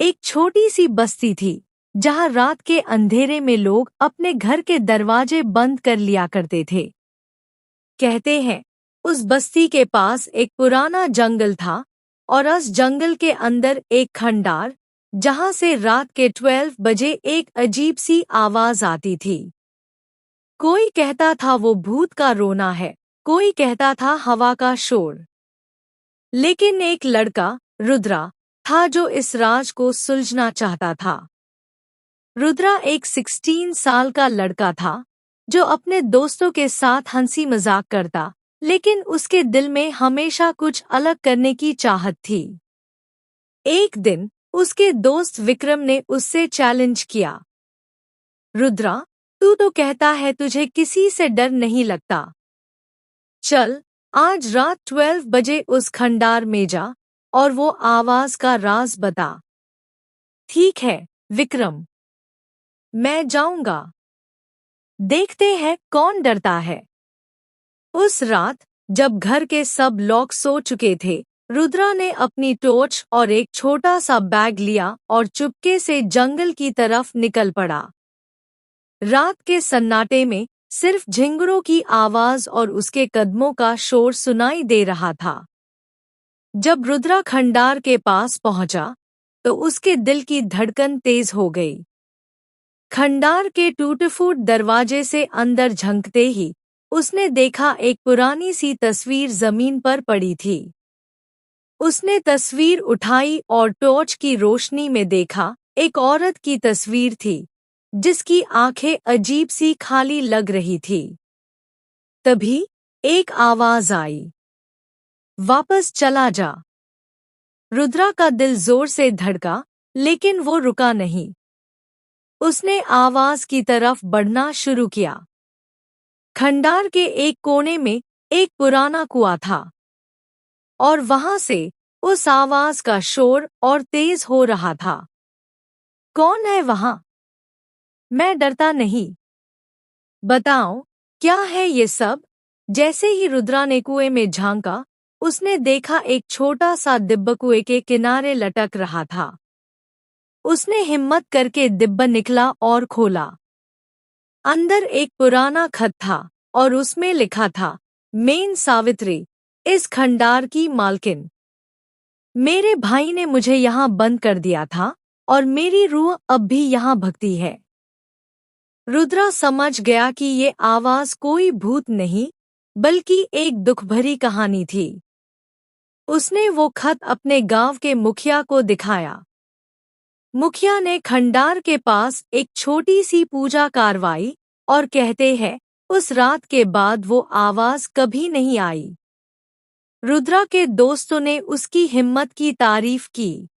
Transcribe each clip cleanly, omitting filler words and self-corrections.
एक छोटी सी बस्ती थी जहां रात के अंधेरे में लोग अपने घर के दरवाजे बंद कर लिया करते थे। कहते हैं उस बस्ती के पास एक पुराना जंगल था और उस जंगल के अंदर एक खंडार जहां से रात के 12 बजे एक अजीब सी आवाज आती थी। कोई कहता था वो भूत का रोना है, कोई कहता था हवा का शोर। लेकिन एक लड़का रुद्रा था जो इस राज को सुलझना चाहता था। रुद्रा एक 16 साल का लड़का था जो अपने दोस्तों के साथ हंसी मजाक करता, लेकिन उसके दिल में हमेशा कुछ अलग करने की चाहत थी। एक दिन उसके दोस्त विक्रम ने उससे चैलेंज किया, रुद्रा, तू तो कहता है तुझे किसी से डर नहीं लगता। चल, आज रात 12 बजे उस खंडार में जा और वो आवाज का राज बता। ठीक है विक्रम, मैं जाऊंगा। देखते हैं कौन डरता है। उस रात जब घर के सब लोग सो चुके थे, रुद्रा ने अपनी टॉर्च और एक छोटा सा बैग लिया और चुपके से जंगल की तरफ निकल पड़ा। रात के सन्नाटे में सिर्फ झिंगुरों की आवाज और उसके कदमों का शोर सुनाई दे रहा था। जब रुद्रा खंडार के पास पहुंचा तो उसके दिल की धड़कन तेज हो गई। खंडार के टूट-फूट दरवाजे से अंदर झंकते ही उसने देखा एक पुरानी सी तस्वीर जमीन पर पड़ी थी। उसने तस्वीर उठाई और टॉर्च की रोशनी में देखा एक औरत की तस्वीर थी जिसकी आंखें अजीब सी खाली लग रही थी। तभी एक आवाज आई, वापस चला जा। रुद्रा का दिल जोर से धड़का, लेकिन वो रुका नहीं। उसने आवाज की तरफ बढ़ना शुरू किया। खंडार के एक कोने में एक पुराना कुआं था और वहां से उस आवाज का शोर और तेज हो रहा था। कौन है वहां? मैं डरता नहीं। बताओ, क्या है ये सब? जैसे ही रुद्रा ने कुएं में झांका, उसने देखा एक छोटा सा डिब्बा कुएं के किनारे लटक रहा था। उसने हिम्मत करके डिब्बा निकला और खोला। अंदर एक पुराना खत था और उसमें लिखा था, मेन सावित्री, इस खंडार की मालकिन। मेरे भाई ने मुझे यहाँ बंद कर दिया था और मेरी रूह अब भी यहाँ भगती है। रुद्रा समझ गया कि ये आवाज कोई भूत नहीं, बल्कि एक दुखभरी कहानी थी। उसने वो खत अपने गांव के मुखिया को दिखाया। मुखिया ने खंडार के पास एक छोटी सी पूजा करवाई और कहते हैं उस रात के बाद वो आवाज कभी नहीं आई। रुद्रा के दोस्तों ने उसकी हिम्मत की तारीफ की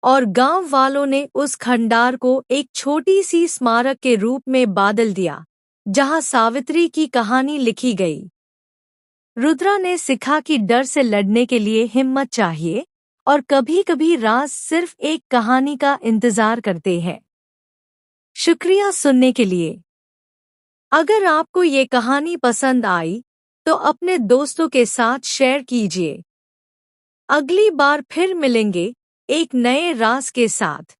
और गांव वालों ने उस खंडार को एक छोटी सी स्मारक के रूप में बदल दिया, जहां सावित्री की कहानी लिखी गई। रुद्रा ने सीखा कि डर से लड़ने के लिए हिम्मत चाहिए और कभी-कभी राज सिर्फ एक कहानी का इंतजार करते हैं। शुक्रिया सुनने के लिए। अगर आपको ये कहानी पसंद आई तो अपने दोस्तों के साथ शेयर कीजिए। अगली बार फिर मिलेंगे एक नए राज के साथ।